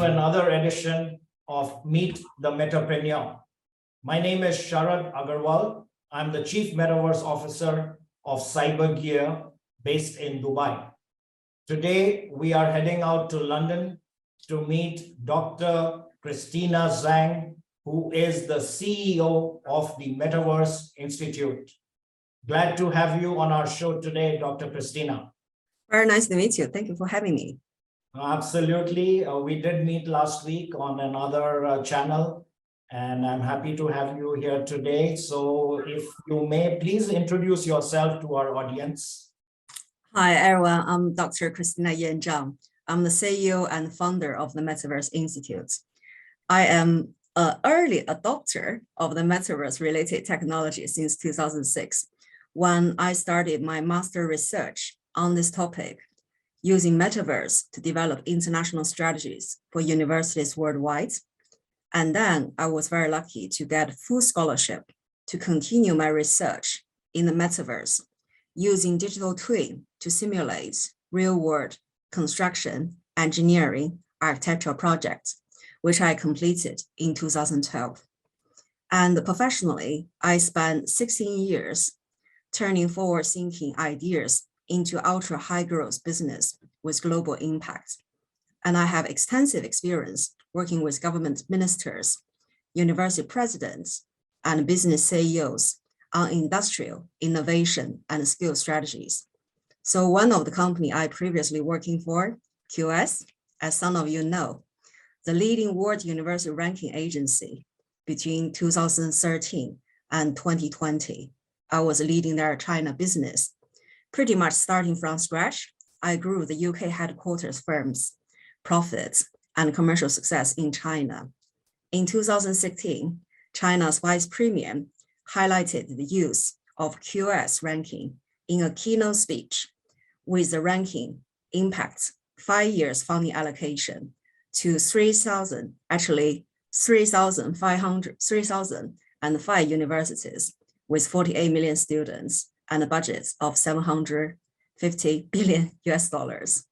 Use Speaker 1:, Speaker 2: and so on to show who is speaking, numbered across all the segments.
Speaker 1: another edition of Meet the Metapreneur. My name is Sharad Agarwal. I'm the Chief Metaverse Officer of Cybergear based in Dubai. Today, we are heading out to London to meet Dr. Christina Zhang, who is the CEO of the Metaverse Institute. Glad to have you on our show today, Dr. Christina.
Speaker 2: Very nice to meet you. Thank you for having me.
Speaker 1: Absolutely. We did meet last week on another channel, and I'm happy to have you here today. So if you may, please introduce yourself to our audience.
Speaker 2: Hi, everyone. I'm Dr. Christina Zhang. I'm the CEO and founder of the Metaverse Institute. I am an early adopter of the Metaverse-related technology since 2006, when I started my master research on this topic, using Metaverse to develop international strategies for universities worldwide. And then I was very lucky to get full scholarship to continue my research in the Metaverse, using digital twin to simulate real-world construction, engineering, architectural projects, which I completed in 2012. And professionally, I spent 16 years turning forward-thinking ideas into ultra-high growth business with global impact. And I have extensive experience working with government ministers, university presidents, and business CEOs on industrial innovation and skill strategies. So one of the company I previously working for, QS, as some of you know, the leading world university ranking agency between 2013 and 2020. I was leading their China business. Pretty much starting from scratch, I grew the UK headquarters firm's profits and commercial success in China. In 2016, China's vice premier highlighted the use of QS ranking in a keynote speech, with the ranking impact 5 years funding allocation to 3,005 universities with 48 million students and a budget of 750 billion US dollars.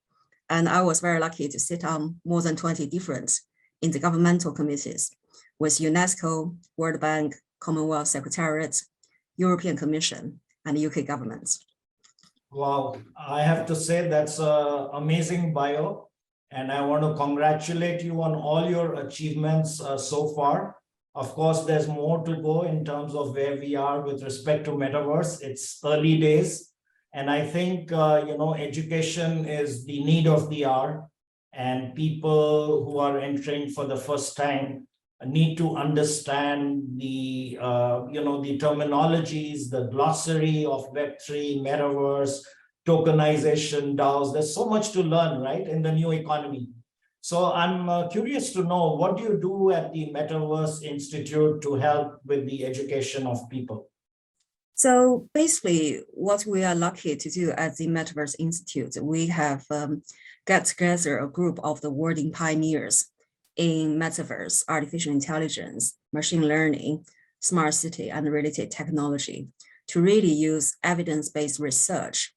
Speaker 2: And I was very lucky to sit on more than 20 different intergovernmental committees with UNESCO, World Bank, Commonwealth Secretariat, European Commission, and UK government.
Speaker 1: Wow, I have to say that's an amazing bio. And I want to congratulate you on all your achievements so far. Of course, there's more to go in terms of where we are with respect to Metaverse. It's early days. And I think, education is the need of the hour. And people who are entering for the first time need to understand the, the terminologies, the glossary of Web3, Metaverse, tokenization, DAOs. There's so much to learn, right, in the new economy. So I'm curious to know, what do you do at the Metaverse Institute to help with the education of people?
Speaker 2: So basically, what we are lucky to do at the Metaverse Institute, we have got together a group of the world pioneers in Metaverse, artificial intelligence, machine learning, smart city, and related technology to really use evidence-based research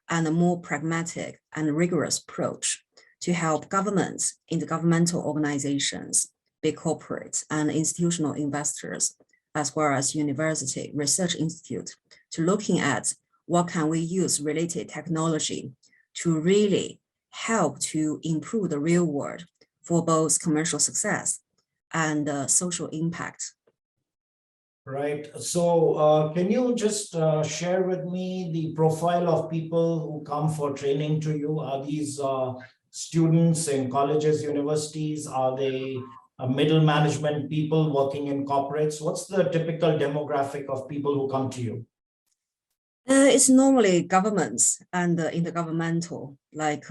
Speaker 2: and a more pragmatic and rigorous approach to help governments, intergovernmental organizations, big corporates, and institutional investors, as well as university research institute, to looking at what can we use related technology to really help to improve the real world for both commercial success and social impact.
Speaker 1: Right. So can you just share with me the profile of people who come for training to you? Are these students in colleges, universities? Are they middle management people working in corporates? What's the typical demographic of people who come to you?
Speaker 2: It's normally governments and intergovernmental, like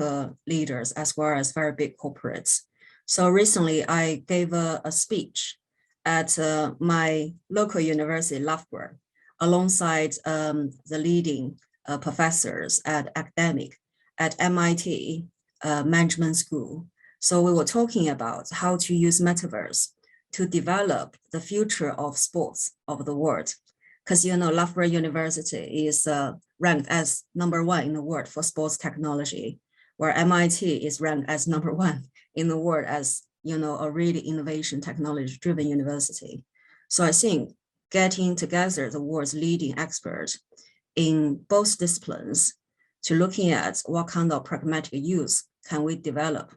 Speaker 2: leaders, as well as very big corporates. So recently I gave a speech at my local university, Loughborough, alongside the leading professors at academic at MIT Management School. So we were talking about how to use Metaverse to develop the future of sports of the world. Because, Loughborough University is ranked as #1 in the world for sports technology, where MIT is ranked as #1 in the world as a really innovation technology driven university. So I think getting together the world's leading experts in both disciplines to looking at what kind of pragmatic use can we develop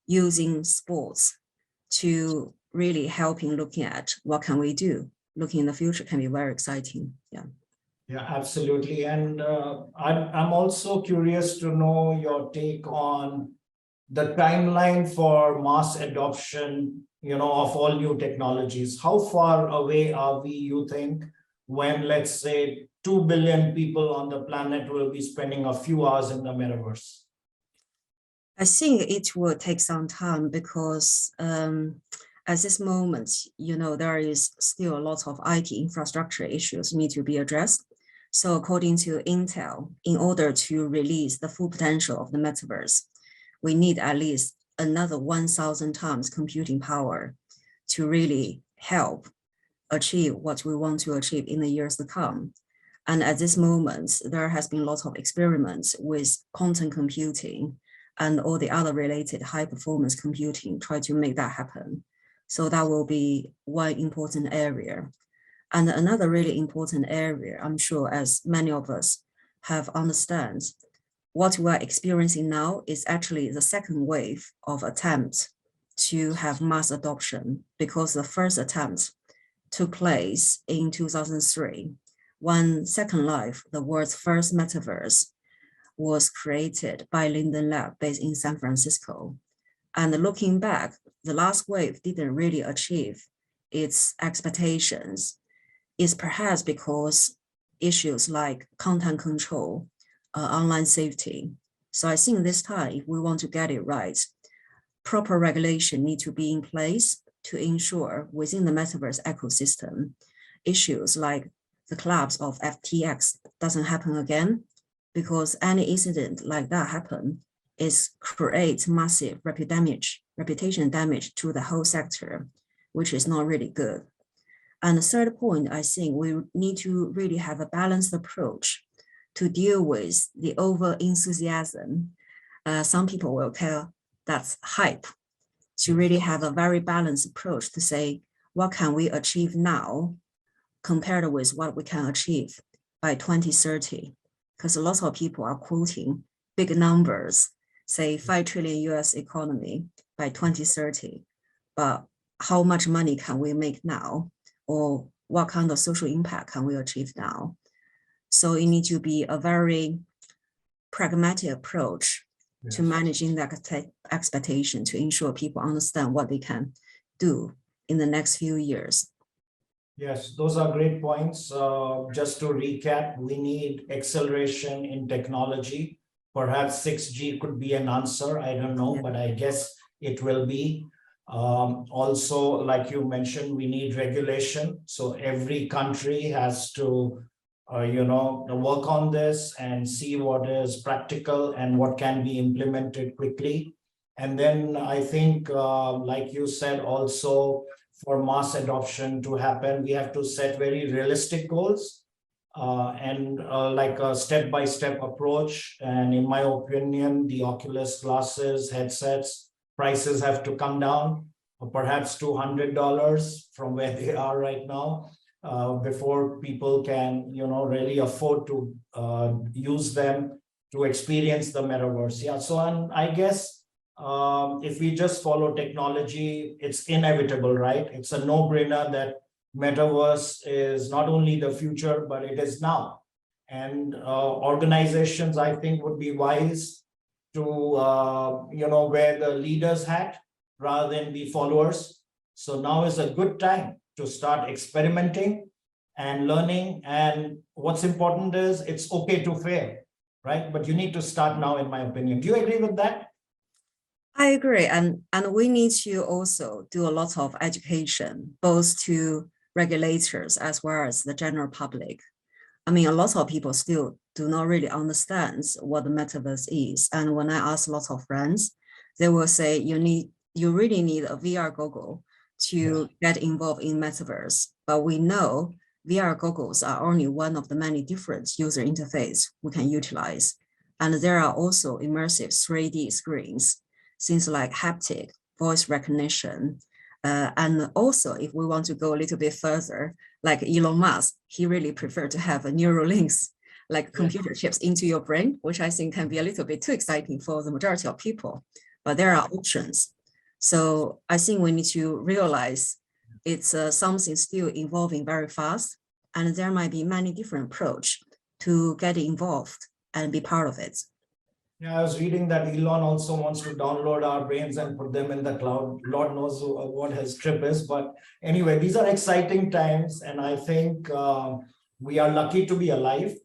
Speaker 2: using sports to really helping looking at what can we do, looking in the future can be very exciting. Yeah.
Speaker 1: Yeah, absolutely. And I'm also curious to know your take on the timeline for mass adoption, of all new technologies. How far away are we, you think, when, let's say, 2 billion people on the planet will be spending a few hours in the metaverse?
Speaker 2: I think it will take some time because at this moment, there is still a lot of IT infrastructure issues need to be addressed. So according to Intel, in order to release the full potential of the metaverse, we need at least another 1,000 times computing power to really help achieve what we want to achieve in the years to come. And at this moment, there has been lots of experiments with quantum computing and all the other related high performance computing, try to make that happen. So that will be one important area. And another really important area, I'm sure as many of us have understand, what we are experiencing now is actually the second wave of attempts to have mass adoption, because the first attempt took place in 2003, when Second Life, the world's first metaverse, was created by Linden Lab based in San Francisco. And looking back, the last wave didn't really achieve its expectations. It's perhaps because issues like content control, online safety. So I think this time, if we want to get it right, proper regulation need to be in place to ensure within the metaverse ecosystem, issues like the collapse of FTX doesn't happen again, because any incident like that happen is create massive reputation damage to the whole sector, which is not really good. And the third point, I think we need to really have a balanced approach to deal with the over enthusiasm. Some people will tell that's hype, to really have a very balanced approach to say, what can we achieve now compared with what we can achieve by 2030? Because a lot of people are quoting big numbers, say 5 trillion US economy by 2030, but how much money can we make now? Or what kind of social impact can we achieve now? So it needs to be a very pragmatic approach to managing that expectation to ensure people understand what they can do in the next few years.
Speaker 1: Yes, those are great points. Just to recap, we need acceleration in technology. Perhaps 6G could be an answer. I don't know, but I guess it will be. Also, like you mentioned, we need regulation. So every country has to, work on this and see what is practical and what can be implemented quickly. And then I think, like you said, also for mass adoption to happen, we have to set very realistic goals and like a step-by-step approach. And in my opinion, the Oculus glasses, headsets, prices have to come down, perhaps $200 from where they are right now, before people can, really afford to use them to experience the metaverse. Yeah, so I guess if we just follow technology, it's inevitable, right? It's a no-brainer that metaverse is not only the future, but it is now. And organizations, I think, would be wise to, wear the leader's hat rather than be followers. So now is a good time to start experimenting and learning. And what's important is it's okay to fail, right? But you need to start now, in my opinion. Do you agree with that?
Speaker 2: I agree. And we need to also do a lot of education, both to regulators as well as the general public. I mean, a lot of people still do not really understand what the metaverse is. And when I ask lots of friends, they will say you really need a VR goggle to get involved in metaverse. But we know VR goggles are only one of the many different user interface we can utilize. And there are also immersive 3D screens, things like haptic, voice recognition. And also, if we want to go a little bit further, like Elon Musk, he really preferred to have a neural links, like computer chips into your brain, which I think can be a little bit too exciting for the majority of people, but there are options. So I think we need to realize it's something still evolving very fast, and there might be many different approaches to get involved and be part of it.
Speaker 1: Yeah, I was reading that Elon also wants to download our brains and put them in the cloud. Lord knows what his trip is. But anyway, these are exciting times. And I think we are lucky to be alive,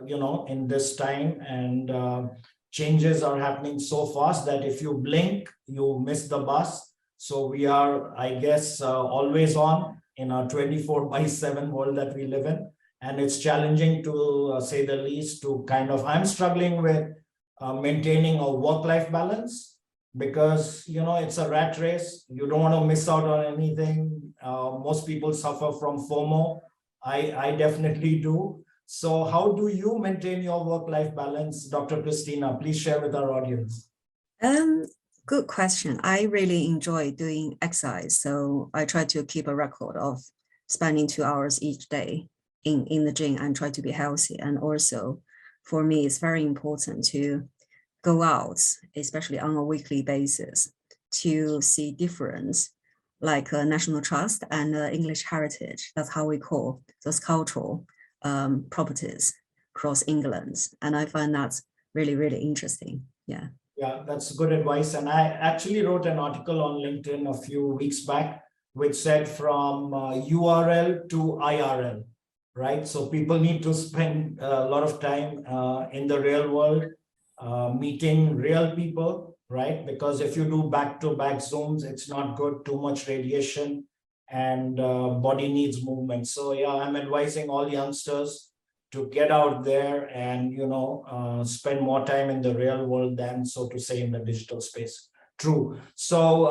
Speaker 1: in this time. And changes are happening so fast that if you blink, you miss the bus. So we are, I guess, always on in our 24/7 world that we live in. And it's challenging to say the least to I'm struggling with maintaining a work-life balance because it's a rat race. You don't want to miss out on anything. Most people suffer from FOMO. I definitely do. So how do you maintain your work-life balance, Dr. Christina? Please share with our audience.
Speaker 2: Good question. I really enjoy doing exercise, so I try to keep a record of spending 2 hours each day in the gym and try to be healthy. And also, for me, it's very important to go out, especially on a weekly basis, to see difference, like national trust and English heritage. That's how we call those cultural properties across England. And I find that really, really interesting. Yeah.
Speaker 1: Yeah, that's good advice. And I actually wrote an article on LinkedIn a few weeks back, which said from URL to IRL, right? So people need to spend a lot of time in the real world, meeting real people, right? Because if you do back-to-back Zooms, it's not good, too much radiation, and body needs movement. So yeah, I'm advising all youngsters to get out there and, spend more time in the real world than, so to say, in the digital space. True. So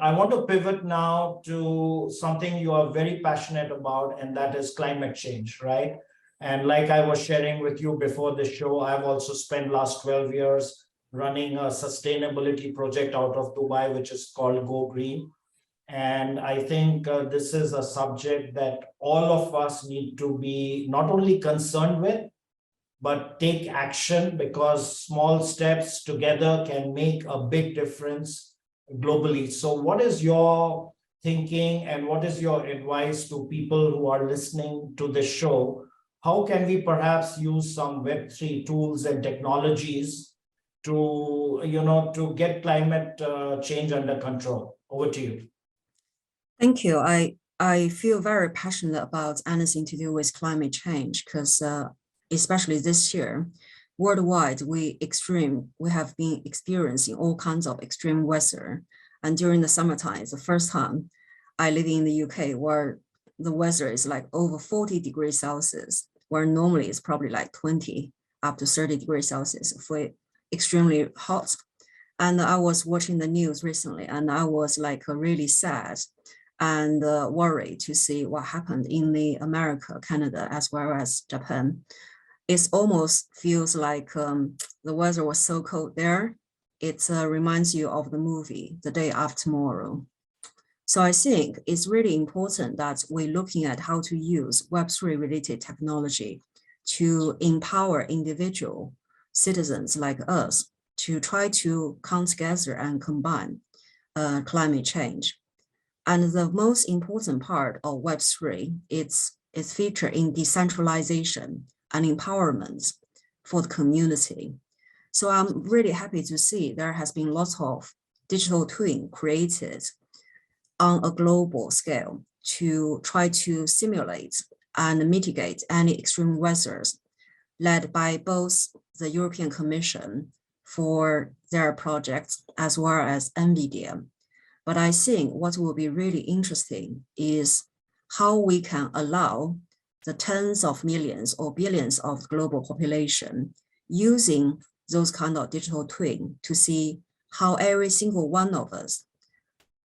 Speaker 1: I want to pivot now to something you are very passionate about, and that is climate change, right? And like I was sharing with you before the show, I've also spent last 12 years running a sustainability project out of Dubai, which is called Go Green. And I think this is a subject that all of us need to be not only concerned with, but take action, because small steps together can make a big difference globally. So what is your thinking and what is your advice to people who are listening to this show? How can we perhaps use some Web3 tools and technologies to, to get climate change under control? Over to you.
Speaker 2: Thank you. I feel very passionate about anything to do with climate change because especially this year, worldwide, we have been experiencing all kinds of extreme weather. And during the summertime, it's the first time I live in the UK where the weather is like over 40 degrees Celsius, where normally it's probably like 20 up to 30 degrees Celsius for extremely hot. And I was watching the news recently and I was like really sad and worried to see what happened in the America, Canada, as well as Japan. It almost feels like the weather was so cold there. It reminds you of the movie, The Day After Tomorrow. So I think it's really important that we're looking at how to use Web3 related technology to empower individual citizens like us to try to come together and combine climate change. And the most important part of Web3 is featured in decentralization and empowerment for the community. So I'm really happy to see there has been lots of digital twin created on a global scale to try to simulate and mitigate any extreme weathers, led by both the European Commission for their projects as well as NVIDIA. But I think what will be really interesting is how we can allow the tens of millions or billions of global population using those kind of digital twin to see how every single one of us,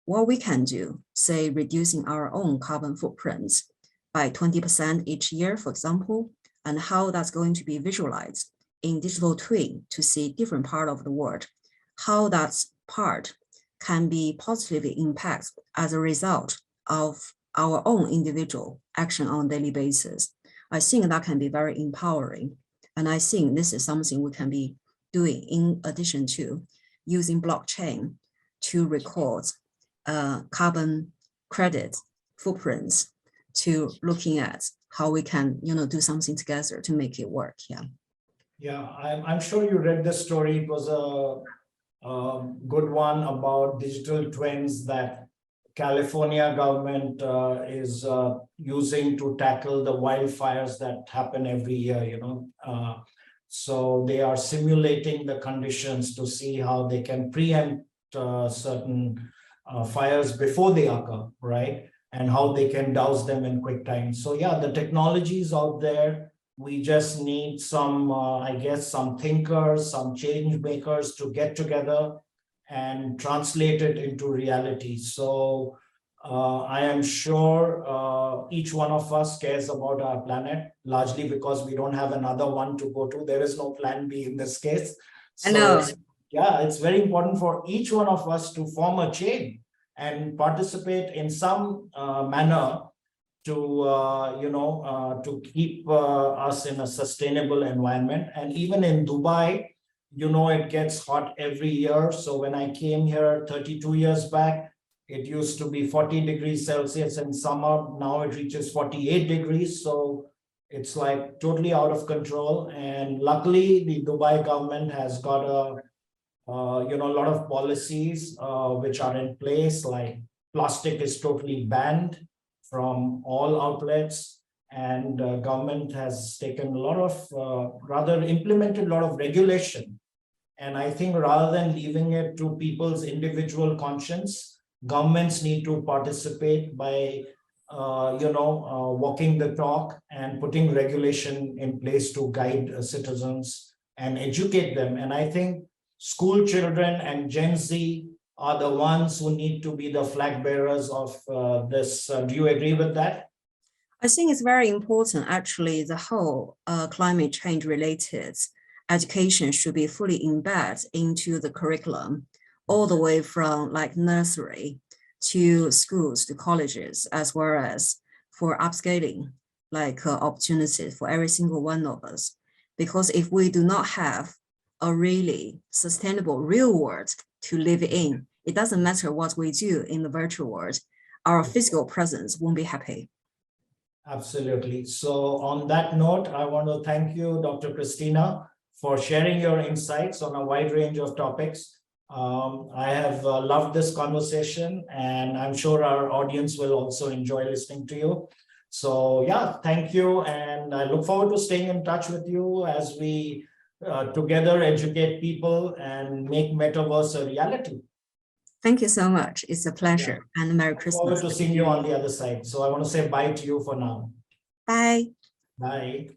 Speaker 2: what we can do, say reducing our own carbon footprints by 20% each year, for example, and how that's going to be visualized in digital twin to see different part of the world, how that part can be positively impacted as a result of our own individual action on a daily basis. I think that can be very empowering. And I think this is something we can be doing in addition to using blockchain to record carbon credit footprints, to looking at how we can, do something together to make it work.
Speaker 1: Yeah, I'm sure you read the story. It was a good one about digital twins that California government is using to tackle the wildfires that happen every year, so they are simulating the conditions to see how they can preempt certain fires before they occur, right? And how they can douse them in quick time. So yeah, the technology is out there. We just need some, I guess, some thinkers, some change makers to get together and translate it into reality. So I am sure each one of us cares about our planet, largely because we don't have another one to go to. There is no plan B in this case.
Speaker 2: I know.
Speaker 1: So yeah, it's very important for each one of us to form a chain and participate in some manner to to keep us in a sustainable environment. And even in Dubai, it gets hot every year. So when I came here 32 years back, it used to be 40 degrees Celsius in summer. Now it reaches 48 degrees. So it's like totally out of control. And luckily, the Dubai government has got a lot of policies which are in place, like plastic is totally banned from all outlets, and government has taken a lot of, rather implemented a lot of regulation. And I think rather than leaving it to people's individual conscience, governments need to participate by, walking the talk and putting regulation in place to guide citizens and educate them. And I think school children and Gen Z are the ones who need to be the flag bearers of this. Do you agree with that?
Speaker 2: I think it's very important, actually, the whole climate change related education should be fully embedded into the curriculum, all the way from like nursery to schools to colleges, as well as for upscaling, like opportunities for every single one of us. Because if we do not have a really sustainable real world to live in, it doesn't matter what we do in the virtual world, our physical presence won't be happy.
Speaker 1: Absolutely. So on that note, I want to thank you, Dr. Christina, for sharing your insights on a wide range of topics. I have loved this conversation, and I'm sure our audience will also enjoy listening to you. So yeah, thank you. And I look forward to staying in touch with you as we together educate people and make Metaverse a reality.
Speaker 2: Thank you so much. It's a pleasure. Yeah. And Merry Christmas.
Speaker 1: Look forward to seeing you on the other side. So I want to say bye to you for now.
Speaker 2: Bye.
Speaker 1: Bye.